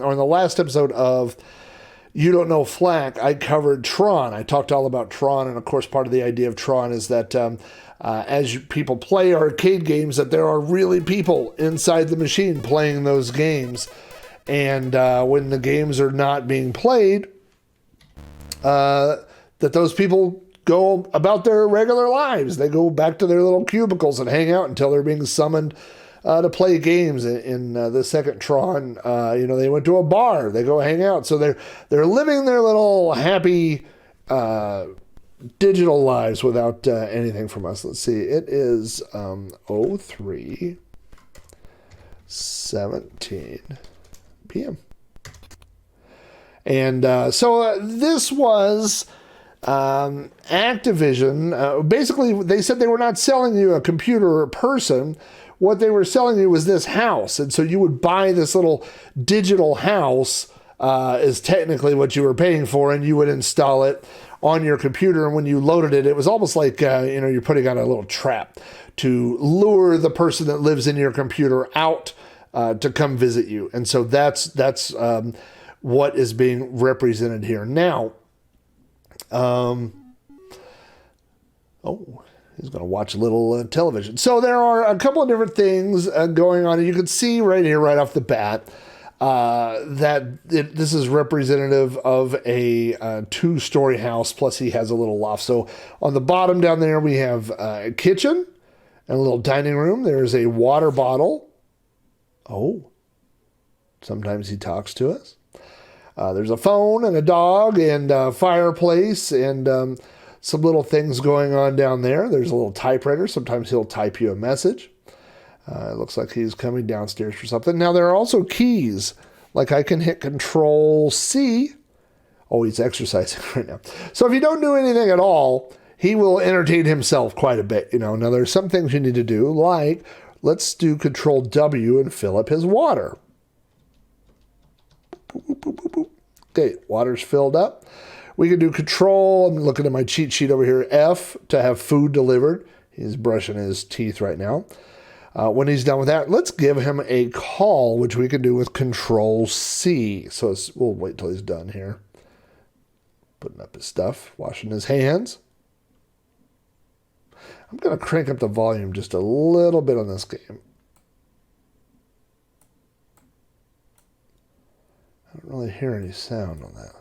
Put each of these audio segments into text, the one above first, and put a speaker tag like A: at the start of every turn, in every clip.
A: or in the last episode of You Don't Know Flack, I covered Tron. I talked all about Tron, and of course part of the idea of Tron is that as people play arcade games, that there are really people inside the machine playing those games. And when the games are not being played, that those people go about their regular lives. They go back to their little cubicles and hang out until they're being summoned to play games. In the second Tron, they went to a bar. They go hang out. So they're living their little happy digital lives without anything from us. Let's see. It is 03:17 p.m. And so this was Activision. Basically, they said they were not selling you a computer or a person. What they were selling you was this house. And so you would buy this little digital house is technically what you were paying for, and you would install it on your computer. And when you loaded it, it was almost like, you're putting on a little trap to lure the person that lives in your computer out to come visit you. And so that's what is being represented here. Now, he's going to watch a little television. So there are a couple of different things going on. And you can see right here, right off the bat, this is representative of a two-story house, plus he has a little loft. So on the bottom down there, we have a kitchen and a little dining room. There's a water bottle. Oh, sometimes he talks to us. There's a phone and a dog and a fireplace and some little things going on down there. There's a little typewriter. Sometimes he'll type you a message. It looks like he's coming downstairs for something. Now, there are also keys. Like I can hit Control-C. Oh, he's exercising right now. So if you don't do anything at all, he will entertain himself quite a bit. Now, there's some things you need to do, like let's do Control-W and fill up his water. Boop, boop, boop, boop, boop. Okay, water's filled up. We can do Control, I'm looking at my cheat sheet over here, F to have food delivered. He's brushing his teeth right now. When he's done with that, let's give him a call, which we can do with Control-C. So we'll wait till he's done here. Putting up his stuff, washing his hands. I'm going to crank up the volume just a little bit on this game. I don't really hear any sound on that.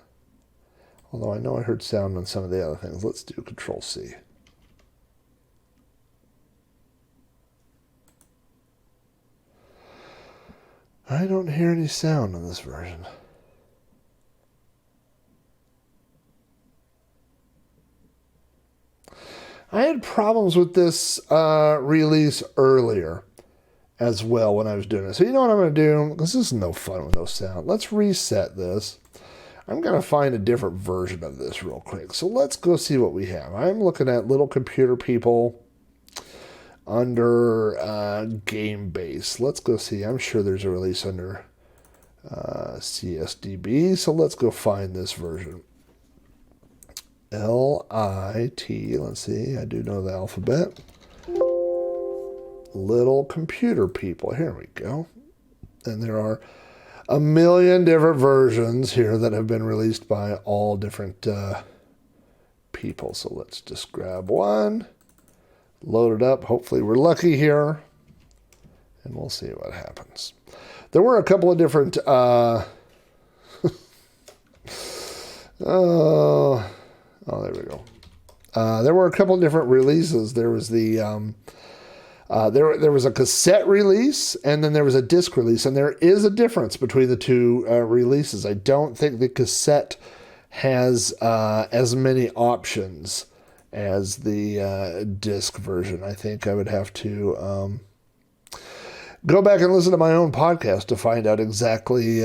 A: Although I know I heard sound on some of the other things. Let's do Control-C. I don't hear any sound on this version. I had problems with this release earlier as well when I was doing it. So you know what I'm going to do? This is no fun with no sound. Let's reset this. I'm going to find a different version of this real quick. So let's go see what we have. I'm looking at Little Computer People under Game Base. Let's go see. I'm sure there's a release under CSDB. So let's go find this version. L-I-T. Let's see. I do know the alphabet. Little Computer People. Here we go. And there are a million different versions here that have been released by all different people. So let's just grab one, load it up. Hopefully we're lucky here, and we'll see what happens. There were a couple of different there we go. There were a couple of different releases. There was the there was a cassette release, and then there was a disc release, and there is a difference between the two releases. I don't think the cassette has as many options as the disc version. I think I would have to go back and listen to my own podcast to find out exactly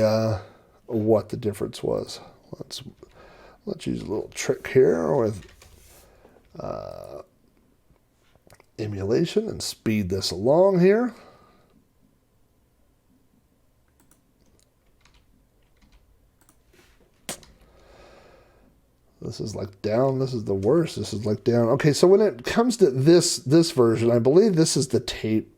A: what the difference was. Let's use a little trick here with emulation and speed this along here. This is like down. This is the worst. This is like down. Okay, so when it comes to this version, I believe this is the tape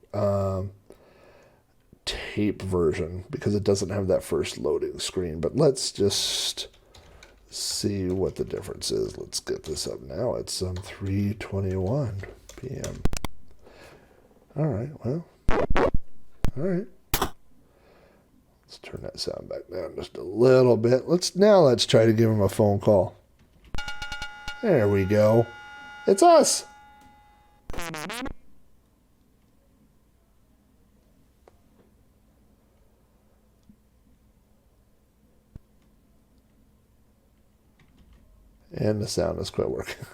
A: tape version because it doesn't have that first loading screen. But let's just see what the difference is. Let's get this up now. It's 3:21 p.m. All right, well, all right. Let's turn that sound back down just a little bit. Let's try to give him a phone call. There we go. It's us. And the sound has quit working.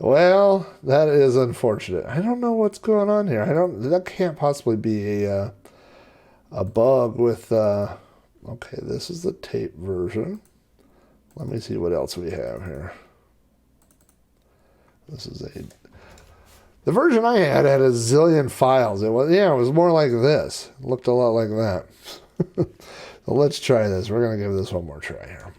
A: Well, that is unfortunate. I don't know what's going on here. That can't possibly be a bug with, okay, this is the tape version. Let me see what else we have here. The version I had a zillion files. It was more like this. It looked a lot like that. So let's try this. We're going to give this one more try here.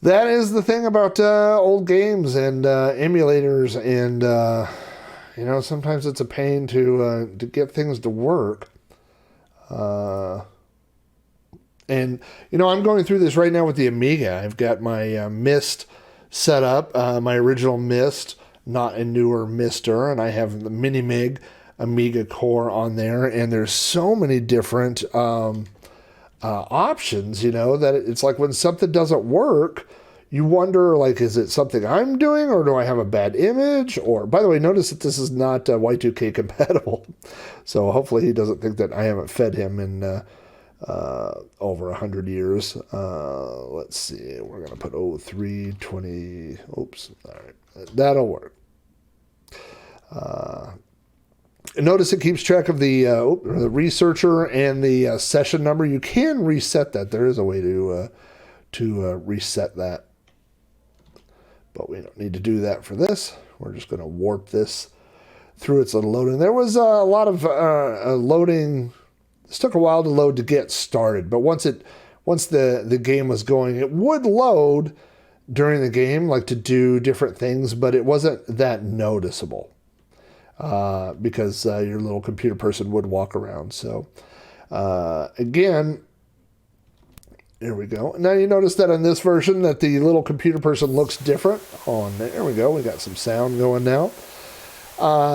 A: That is the thing about old games and emulators, and sometimes it's a pain to get things to work. And I'm going through this right now with the Amiga. I've got my MiST set up, my original MiST, not a newer MiSTer, and I have the Mini-Mig Amiga core on there, and there's so many different options, that it's like when something doesn't work, you wonder, like, is it something I'm doing, or do I have a bad image? Or, by the way, notice that this is not Y2K compatible, so hopefully he doesn't think that I haven't fed him in over 100 years. Let's see, we're going to put 0320, oops, all right, that'll work. Notice it keeps track of the researcher and the session number. You can reset that. There is a way to reset that, but we don't need to do that for this. We're just going to warp this through its little loading. There was a lot of loading. This took a while to load to get started, but once the game was going, it would load during the game, like to do different things, but it wasn't that noticeable. Because your little computer person would walk around. So, again, there we go. Now you notice that on this version that the little computer person looks different. Oh, and there we go. We got some sound going now.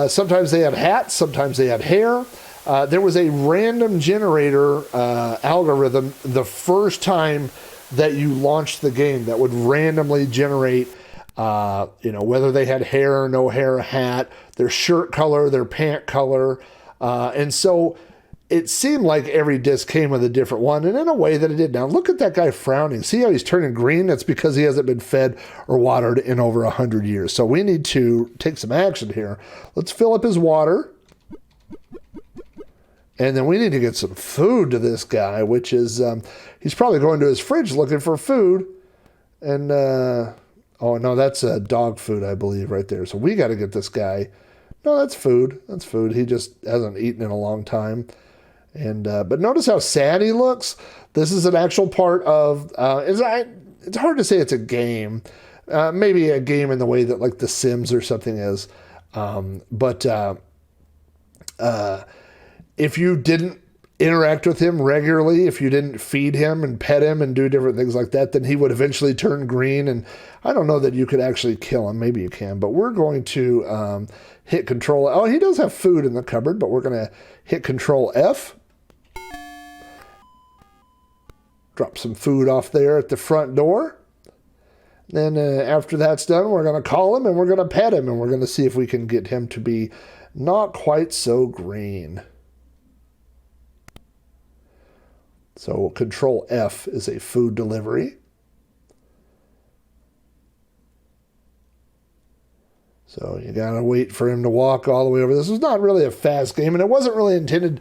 A: Sometimes they had hats. Sometimes they had hair. There was a random generator algorithm the first time that you launched the game that would randomly generate whether they had hair or no hair, a hat, their shirt color, their pant color. And so it seemed like every disc came with a different one, and in a way that it did. Now, look at that guy frowning. See how he's turning green? That's because he hasn't been fed or watered in over 100 years. So we need to take some action here. Let's fill up his water. And then we need to get some food to this guy, which is, he's probably going to his fridge looking for food. And, oh, no, that's dog food, I believe, right there. So we got to get this guy. No, that's food. That's food. He just hasn't eaten in a long time. And but notice how sad he looks. This is an actual part of, it's hard to say it's a game. Maybe a game in the way that like The Sims or something is. But if you didn't interact with him regularly, if you didn't feed him and pet him and do different things like that, then he would eventually turn green. And I don't know that you could actually kill him. Maybe you can, but we're going to hit Control. Oh, he does have food in the cupboard, but we're going to hit Control F. Drop some food off there at the front door. Then after that's done, we're going to call him and we're going to pet him and we're going to see if we can get him to be not quite so green. So Control F is a food delivery. So you got to wait for him to walk all the way over. This is not really a fast game, and it wasn't really intended.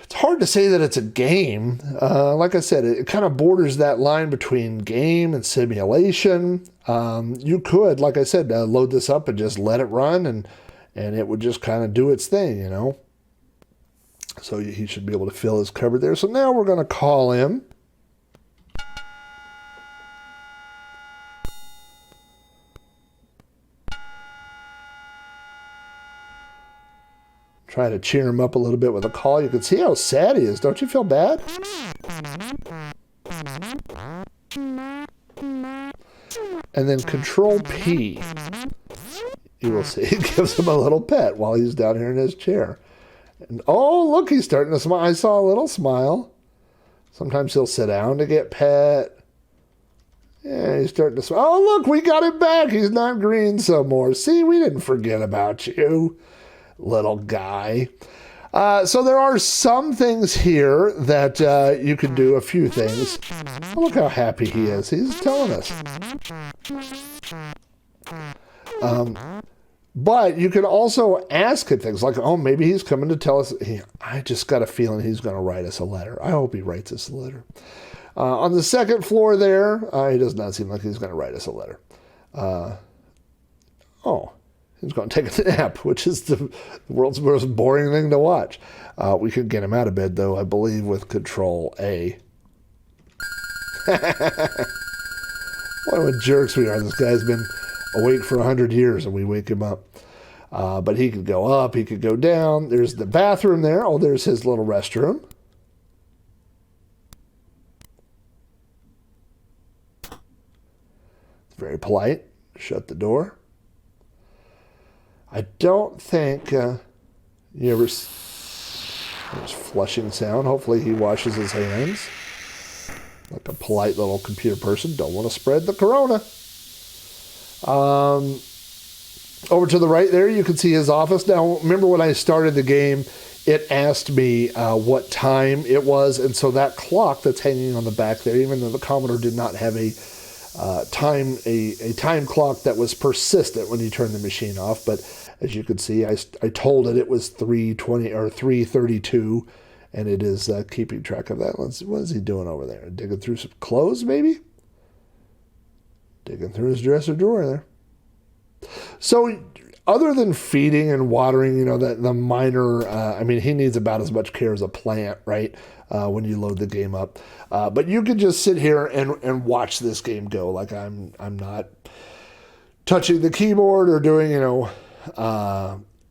A: It's hard to say that it's a game. Like I said, it kind of borders that line between game and simulation. You could, like I said, load this up and just let it run, and it would just kind of do its thing, you know. So he should be able to fill his cupboard there. So now we're going to call him. Try to cheer him up a little bit with a call. You can see how sad he is. Don't you feel bad? And then Control P. You will see it gives him a little pet while he's down here in his chair. And oh, look, he's starting to smile. I saw a little smile. Sometimes he'll sit down to get pet. Yeah, he's starting to smile. Oh, look, we got him back. He's not green some more. See, we didn't forget about you, little guy. So there are some things here that you can do, a few things. Oh, look how happy he is. He's telling us. But you can also ask it things like, oh, maybe he's coming to tell us. I just got a feeling he's going to write us a letter. I hope he writes us a letter. On the second floor there, he does not seem like he's going to write us a letter. He's going to take a nap, which is the world's most boring thing to watch. We could get him out of bed, though, I believe, with Control A. What jerks we are. This guy's been awake for 100 years, and we wake him up. But he could go up, he could go down. There's the bathroom there. Oh, there's his little restroom. It's very polite. Shut the door. I don't think you ever... There's flushing sound. Hopefully he washes his hands. Like a polite little computer person. Don't want to spread the corona. Over to the right there, you can see his office. Now, remember when I started the game, it asked me what time it was. And so that clock that's hanging on the back there, even though the Commodore did not have a time clock that was persistent when you turned the machine off. But as you can see, I told it was 3:20 or 3:32, and it is keeping track of that. Let's see, what is he doing over there? Digging through some clothes, maybe? Digging through his dresser drawer there. So other than feeding and watering, the minor, he needs about as much care as a plant, right? When you load the game up. But you could just sit here and watch this game go. Like I'm not touching the keyboard or doing,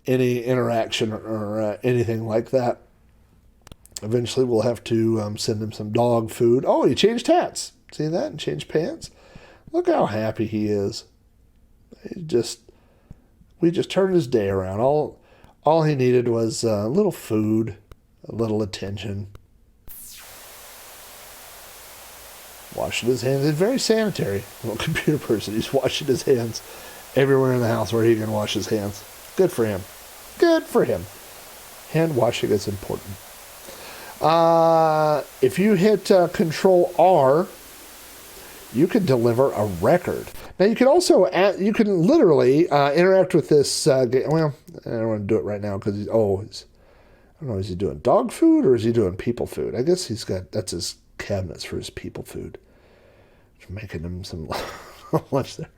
A: any interaction or anything like that. Eventually we'll have to send him some dog food. Oh, he changed hats. See that? And changed pants. Look how happy he is. We just turned his day around. All he needed was a little food, a little attention. Washing his hands. He's very sanitary. Little computer person. He's washing his hands everywhere in the house where he can wash his hands. Good for him. Good for him. Hand washing is important. If you hit Control R, you can deliver a record. Now you can also you can literally interact with this game. Well, I don't want to do it right now because I don't know, is he doing dog food or is he doing people food? I guess that's his cabinets for his people food. Making him some lunch there.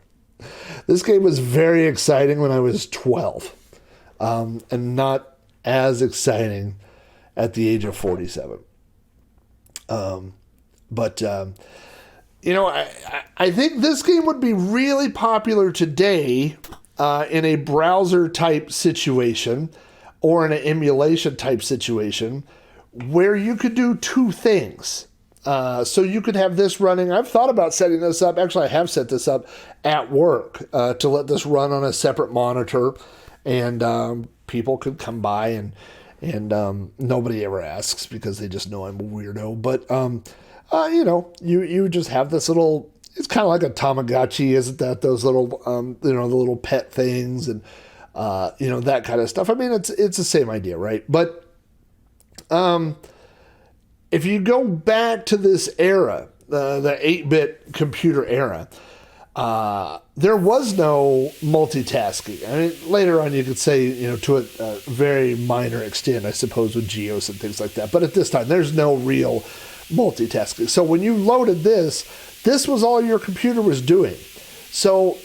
A: This game was very exciting when I was 12, and not as exciting at the age of 47. I think this game would be really popular today in a browser type situation or in an emulation type situation where you could do two things. So you could have this running. I've thought about setting this up. Actually, I have set this up at work to let this run on a separate monitor, and people could come by and nobody ever asks because they just know I'm a weirdo. But you just have this little. It's kind of like a Tamagotchi, isn't that? Those little the little pet things and that kind of stuff. I mean, it's the same idea, right? But if you go back to this era, the 8-bit computer era, there was no multitasking. I mean, later on you could say, to a very minor extent, I suppose, with GEOS and things like that. But at this time, there's no real multitasking. So when you loaded this was all your computer was doing. So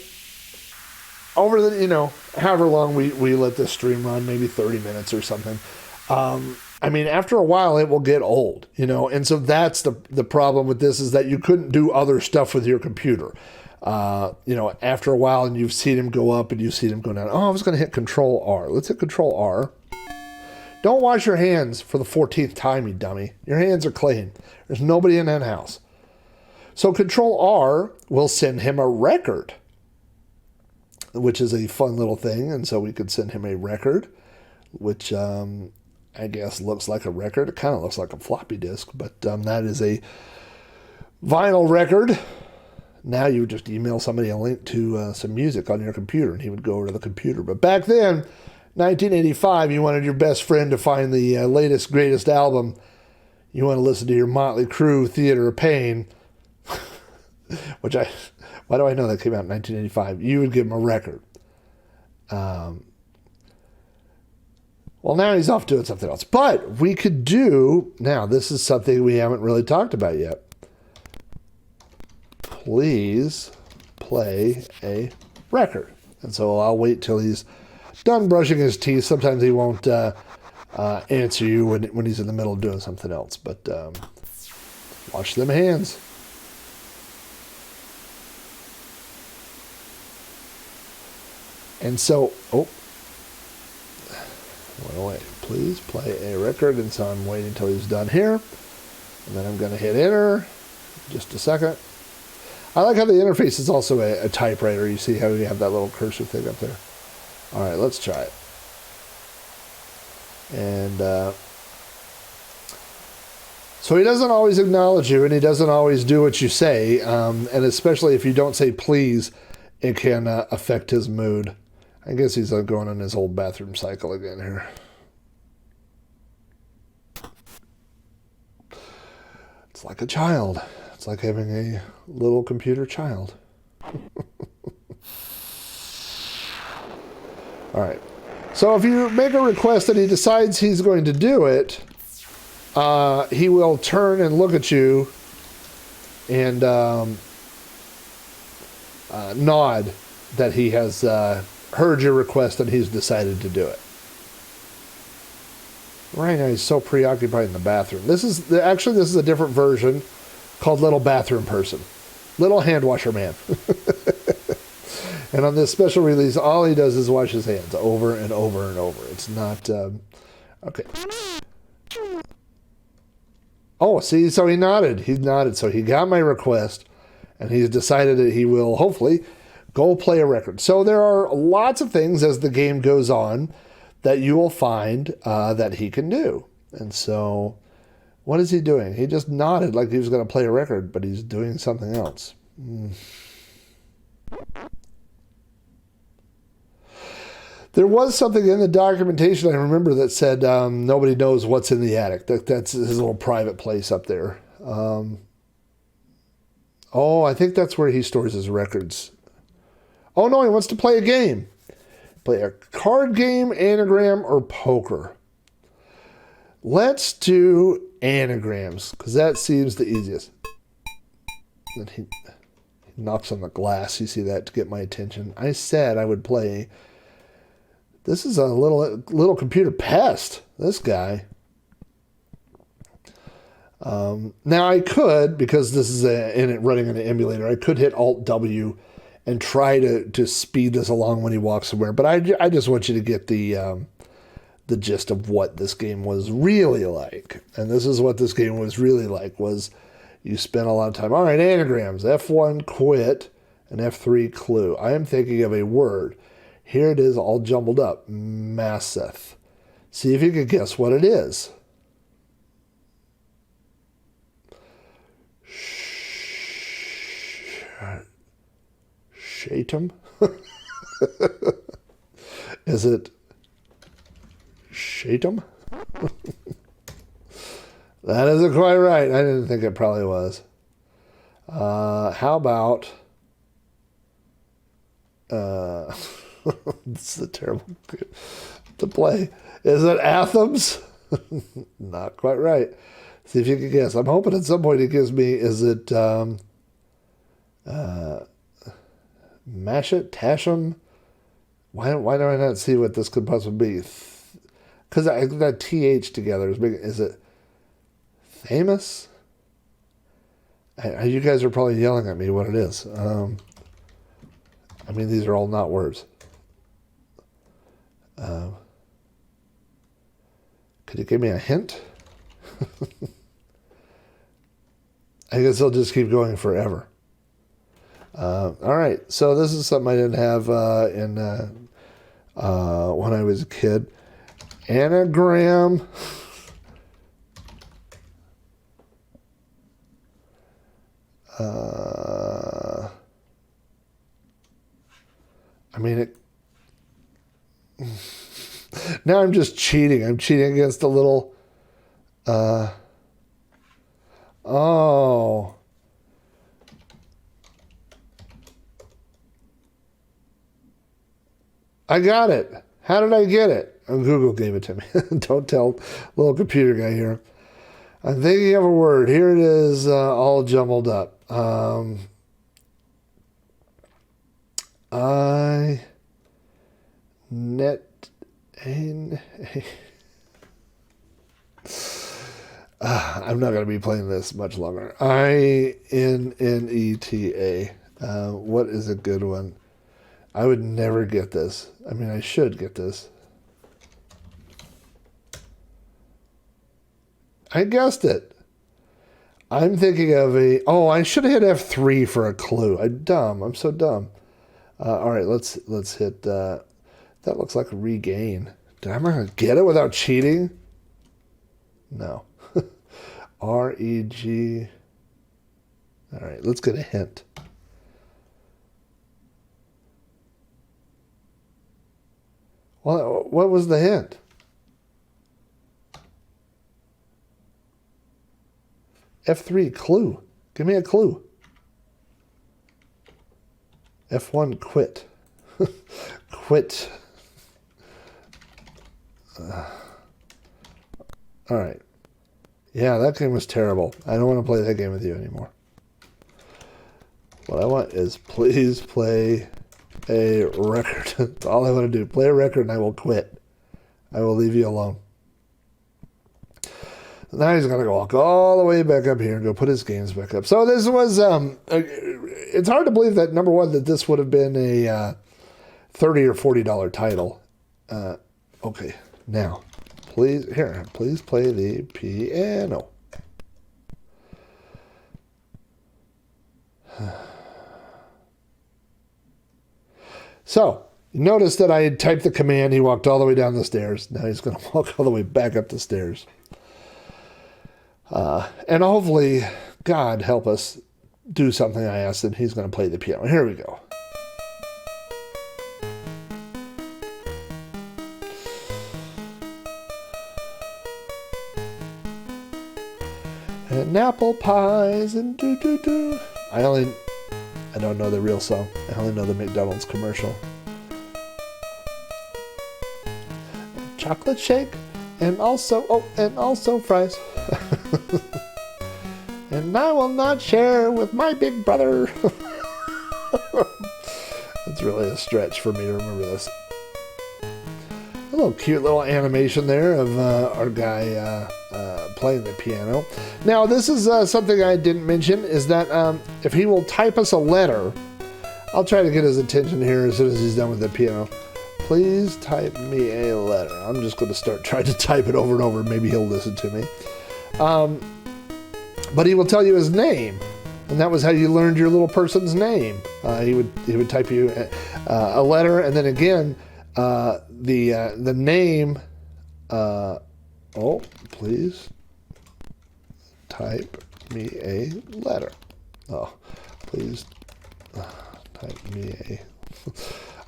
A: over the, however long we let this stream run, maybe 30 minutes or something, after a while, it will get old, and so that's the problem with this is that you couldn't do other stuff with your computer. After a while, and you've seen him go up and you've seen him go down. Oh, I was going to hit Control R. Let's hit Control R. Don't wash your hands for the 14th time, you dummy. Your hands are clean. There's nobody in that house. So Control R will send him a record, which is a fun little thing. And so we could send him a record, which I guess looks like a record. It kind of looks like a floppy disk, but that is a vinyl record. Now you would just email somebody a link to some music on your computer, and he would go over to the computer. But back then, 1985, you wanted your best friend to find the latest, greatest album. You want to listen to your Motley Crue Theater of Pain, which why do I know that came out in 1985? You would give him a record. Well, now he's off doing something else. But we could do, now this is something we haven't really talked about yet. Please play a record. And so I'll wait till he's done brushing his teeth. Sometimes he won't answer you when he's in the middle of doing something else. But wash them hands. And so, went away. Please play a record. And so I'm waiting until he's done here. And then I'm going to hit enter. Just a second. I like how the interface is also a typewriter. You see how you have that little cursor thing up there. All right, let's try it. And so he doesn't always acknowledge you, and he doesn't always do what you say. And especially if you don't say please, it can affect his mood. I guess he's going on his whole bathroom cycle again here. It's like a child. It's like having a little computer child. All right. So if you make a request and he decides he's going to do it, he will turn and look at you and nod that he has heard your request and he's decided to do it. Right now he's so preoccupied in the bathroom. This is a different version called Little Bathroom Person. Little Hand Washer Man. And on this special release, all he does is wash his hands over and over and over. It's not... okay. Oh, see, so he nodded. He nodded. So he got my request, and he's decided that he will, hopefully, go play a record. So there are lots of things as the game goes on that you will find that he can do. And so... what is he doing? He just nodded like he was going to play a record, but he's doing something else. There was something in the documentation I remember that said nobody knows what's in the attic. That's his little private place up there. I think that's where he stores his records. Oh, no, he wants to play a game. Play a card game, anagram, or poker. Let's do anagrams, because that seems the easiest. Then he knocks on the glass. You see that to get my attention. I said I would play. This is a little computer pest, this guy. Now I could, because this is running an emulator, I could hit Alt-W and try to speed this along when he walks somewhere. But I just want you to get the gist of what this game was really like. And this is what this game was really like, was you spent a lot of time. All right, anagrams. F1, quit, and F3, clue. I am thinking of a word. Here it is all jumbled up. Masseth. See if you can guess what it is. Shatum? Is it Shatum? That isn't quite right. I didn't think it probably was. How about... this is a terrible to play. Is it Athens? Not quite right. See if you can guess. I'm hoping at some point it gives me, is it Mash it? Tasham? Why do I not see what this could possibly be? Because that TH together is big. Is it Thamus? You guys are probably yelling at me what it is. I mean, these are all not words. Could you give me a hint? I guess I'll just keep going forever. All right, so this is something I didn't have when I was a kid. Anagram. I mean, it. Now I'm just cheating. I'm cheating against a little. Oh. I got it. How did I get it? Oh, Google gave it to me. Don't tell little computer guy here. I'm thinking of a word. Here it is, all jumbled up. I'm not going to be playing this much longer. INNETA. What is a good one? I would never get this. I mean, I should get this. I guessed it. I'm thinking of a... Oh, I should have hit F3 for a clue. I'm dumb. I'm so dumb. All right, let's hit... that looks like a regain. Am I going to get it without cheating? No. R-E-G... All right, let's get a hint. What was the hint? F3, clue. Give me a clue. F1, quit. Quit. All right. Yeah, that game was terrible. I don't want to play that game with you anymore. What I want is please play a record. That's all I want to do. Play a record and I will quit. I will leave you alone. Now he's going to walk all the way back up here and go put his games back up. So this was, it's hard to believe that, number one, that this would have been a $30 or $40 title. Okay, now, please play the piano. So, you notice that I had typed the command. He walked all the way down the stairs. Now he's going to walk all the way back up the stairs. And hopefully, God help us do something I asked him. He's going to play the piano. Here we go. And apple pies and do-do-do. I don't know the real song. I only know the McDonald's commercial. Chocolate shake and also fries. And I will not share with my big brother. It's really a stretch for me to remember this. A little cute little animation there of our guy playing the piano. Now, this is something I didn't mention, is that if he will type us a letter, I'll try to get his attention here as soon as he's done with the piano. Please type me a letter. I'm just going to start trying to type it over and over. Maybe he'll listen to me. But he will tell you his name. And that was how you learned your little person's name. He would type you a letter, and then again, the name. Please type me a letter. Oh, please type me a.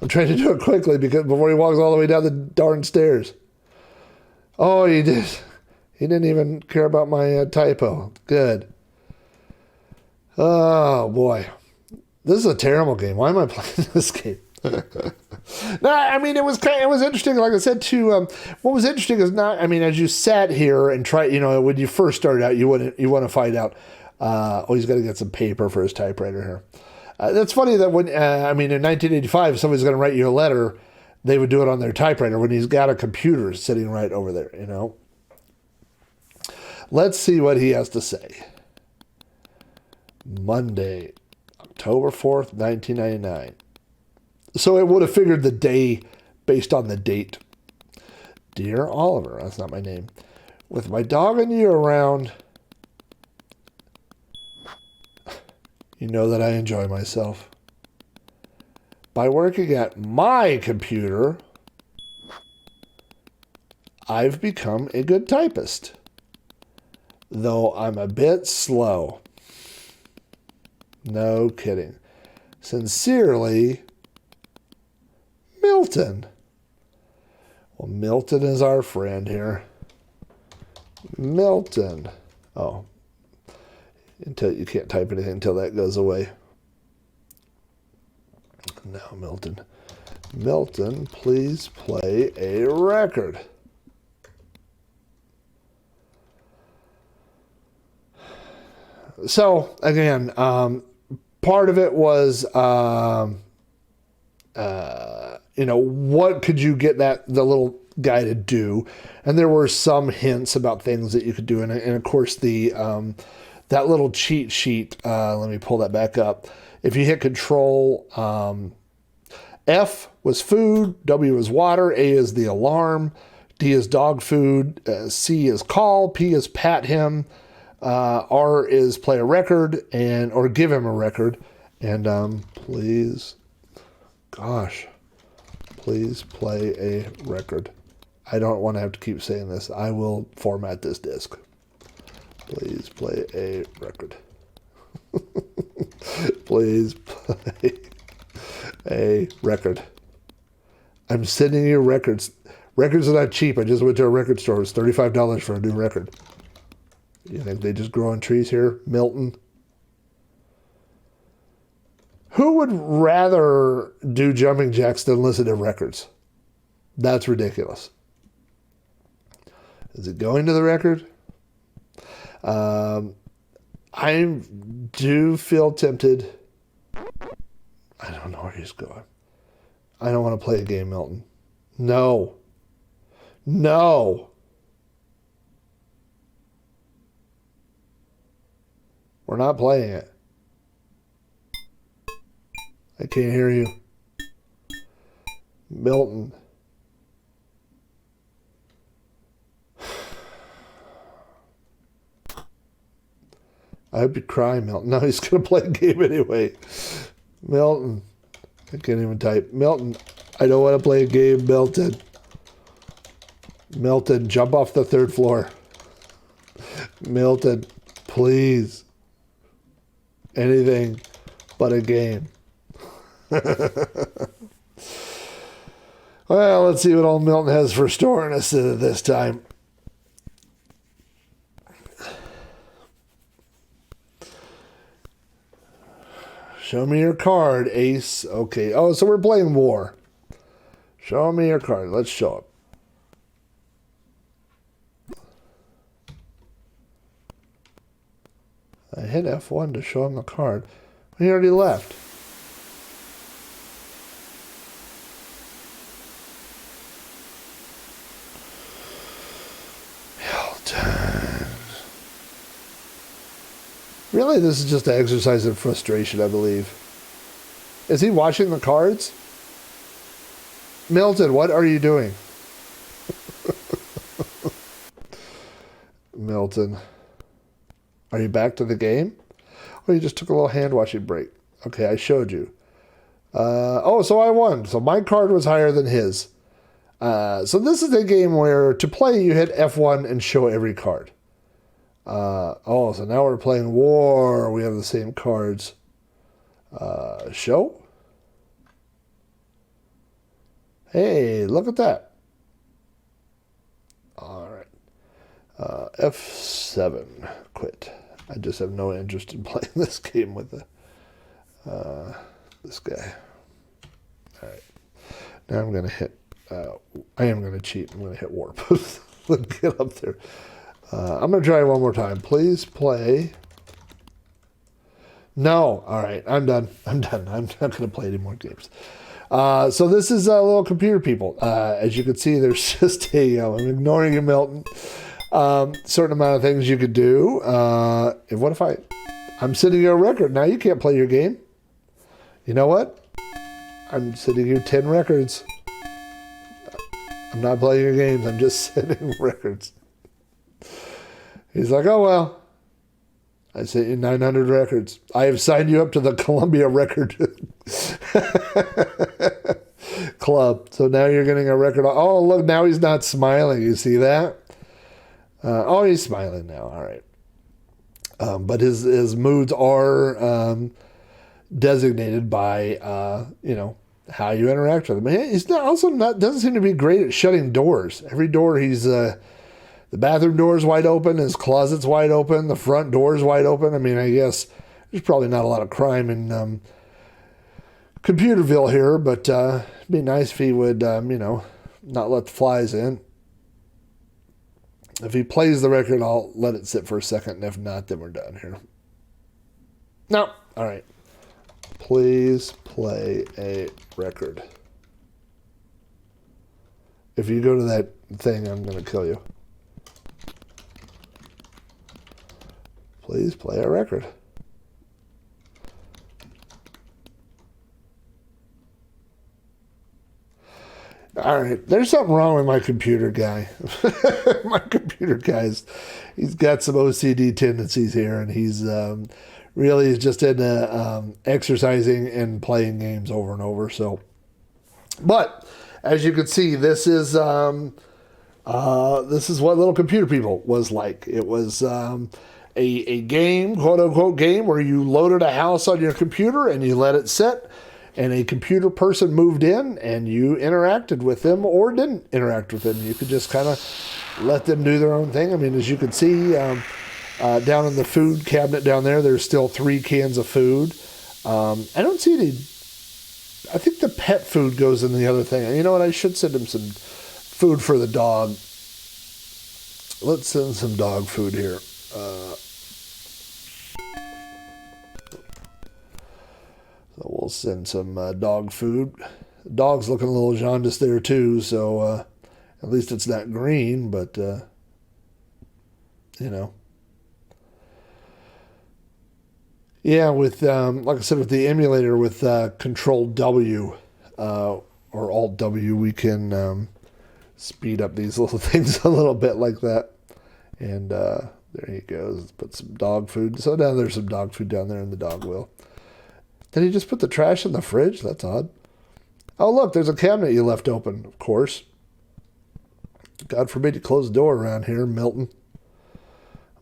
A: I'm trying to do it quickly before he walks all the way down the darn stairs. Oh, he did. He didn't even care about my typo. Good. Oh, boy. This is a terrible game. Why am I playing this game? No, I mean, it was interesting. Like I said, too, what was interesting is as you sat here and tried, when you first started out, you want to find out, he's got to get some paper for his typewriter here. That's funny that when, in 1985, if somebody's going to write you a letter, they would do it on their typewriter when he's got a computer sitting right over there, Let's see what he has to say. Monday, October 4th, 1999. So it would have figured the day based on the date. Dear Oliver, that's not my name. With my dog and you around, you know that I enjoy myself. By working at my computer, I've become a good typist, though I'm a bit slow. No kidding. Sincerely, Milton. Well, Milton is our friend here. Milton. Oh, until you can't type anything until that goes away. Now, Milton. Milton, please play a record. So, again, part of it was, what could you get the little guy to do? And there were some hints about things that you could do. And of course, that little cheat sheet, let me pull that back up. If you hit Control, F was food, W is water, A is the alarm, D is dog food, C is call, P is pat him, R is play a record, or give him a record. And please play a record. I don't want to have to keep saying this. I will format this disc. Please play a record. Please play a record. I'm sending you records. Records are not cheap. I just went to a record store. It was $35 for a new record. You think they just grow on trees here? Milton? Who would rather do jumping jacks than listen to records? That's ridiculous. Is it going to the record? I do feel tempted. I don't know where he's going. I don't want to play a game, Milton. No. No. We're not playing it. I can't hear you. Milton. I hope you cry, Milton. No, he's going to play a game anyway. Milton. I can't even type. Milton. I don't want to play a game, Milton. Milton, jump off the third floor. Milton, please. Anything but a game. Well, let's see what old Milton has for storing us this time. Show me your card, Ace. Okay. Oh, so we're playing War. Show me your card. Let's show it. I hit F1 to show him the card. He already left. Really, this is just an exercise in frustration, I believe. Is he watching the cards? Milton, what are you doing? Milton. Are you back to the game? Oh, you just took a little hand-washing break. Okay, I showed you. So I won. So my card was higher than his. So this is a game where to play, you hit F1 and show every card. So now we're playing War. We have the same cards. Show. Hey, look at that. All right. F7. Quit. I just have no interest in playing this game with this guy. All right. Now I'm going to hit... I am going to cheat. I'm going to hit Warp. Get up there. I'm going to try one more time. Please play. No. All right. I'm done. I'm not going to play any more games. So this is a little computer people. As you can see, there's just I'm ignoring you, Milton. Certain amount of things you could do. What if I'm sending you a record? Now you can't play your game. You know what? I'm sending you 10 records. I'm not playing your games. I'm just sending records. He's like, oh, well, I sent you 900 records. I have signed you up to the Columbia Record Club. So now you're getting a record. Oh, look, now he's not smiling. You see that? Oh, he's smiling now. All right. But his moods are designated by, how you interact with him. He's doesn't seem to be great at shutting doors. Every door the bathroom door is wide open, his closet's wide open, the front door is wide open. I mean, I guess there's probably not a lot of crime in Computerville here, but it'd be nice if he would, not let the flies in. If he plays the record, I'll let it sit for a second, and if not, then we're done here. No. All right. Please play a record. If you go to that thing, I'm going to kill you. Please play a record. All right, there's something wrong with my computer guy. My computer guy's, he's got some OCD tendencies here, and he's really just into exercising and playing games over and over. So, but as you can see, this is what Little Computer People was like. It was a game, quote unquote game, where you loaded a house on your computer and you let it sit. And a computer person moved in and you interacted with them or didn't interact with them. You could just kind of let them do their own thing. I mean, as you can see, down in the food cabinet down there, there's still 3 cans of food. I don't see any. I think the pet food goes in the other thing. And you know what? I should send him some food for the dog. Let's send some dog food here. So we'll send some dog food. The dog's looking a little jaundiced there too, so at least it's not green, but Yeah, with like I said, with the emulator with Control W or Alt W, we can speed up these little things a little bit like that. And there he goes. Let's put some dog food. So now there's some dog food down there in the dog wheel. Did he just put the trash in the fridge? That's odd. Oh, look, there's a cabinet you left open, of course. God forbid you close the door around here, Milton.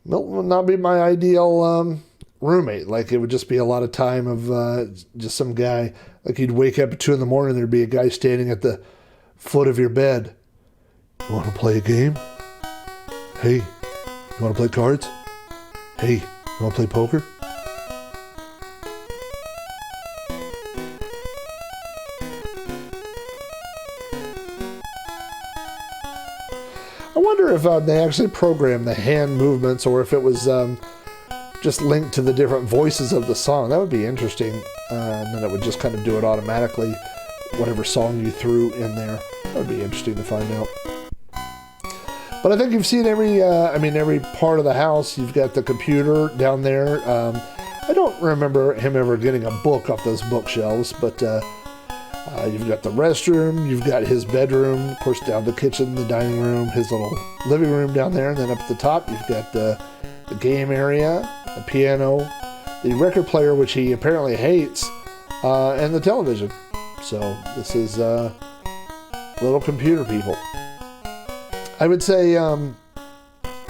A: Milton would not be my ideal roommate. Like, it would just be a lot of time of just some guy. Like, you'd wake up at 2 in the morning, there'd be a guy standing at the foot of your bed. You want to play a game? Hey, you want to play cards? Hey, you want to play poker? I wonder if they actually programmed the hand movements or if it was just linked to the different voices of the song. That would be interesting. And then it would just kind of do it automatically, whatever song you threw in there. That would be interesting to find out. But I think you've seen every part of the house. You've got the computer down there. I don't remember him ever getting a book off those bookshelves, but you've got the restroom, you've got his bedroom, of course, down the kitchen, the dining room, his little living room down there, and then up at the top, you've got the game area, the piano, the record player, which he apparently hates, and the television. So this is Little Computer People. I would say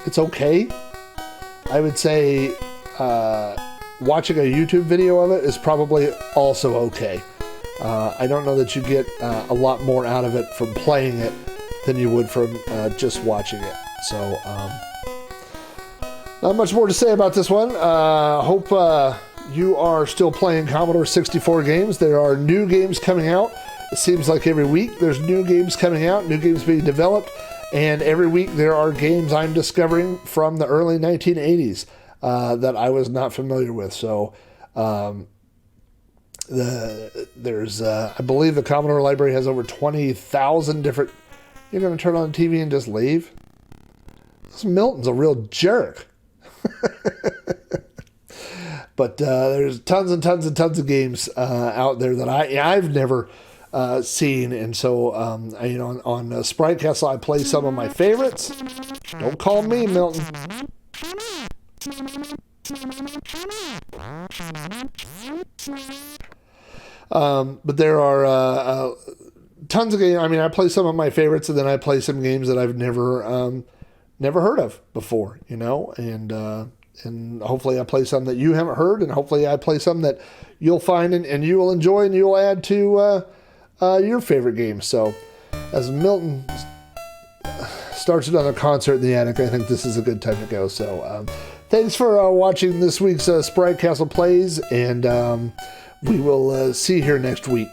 A: it's okay. I would say watching a YouTube video of it is probably also okay. I don't know that you get a lot more out of it from playing it than you would from just watching it. So, not much more to say about this one. Hope you are still playing Commodore 64 games. There are new games coming out. It seems like every week there's new games coming out, new games being developed, and every week there are games I'm discovering from the early 1980s that I was not familiar with. So, there's I believe the Commodore library has over 20,000 different. You're going to turn on the TV and just leave? This Milton's a real jerk. But there's tons and tons and tons of games out there that I've never seen, and so on Sprite Castle I play some of my favorites. Don't call me, Milton. But there are tons of games. I mean, I play some of my favorites, and then I play some games that I've never heard of before, you know, and hopefully I play some that you haven't heard, and hopefully I play some that you'll find and you will enjoy, and you'll add to your favorite games. So as Milton starts another concert in the attic, I think this is a good time to go. So thanks for watching this week's Sprite Castle Plays, and we will see you here next week.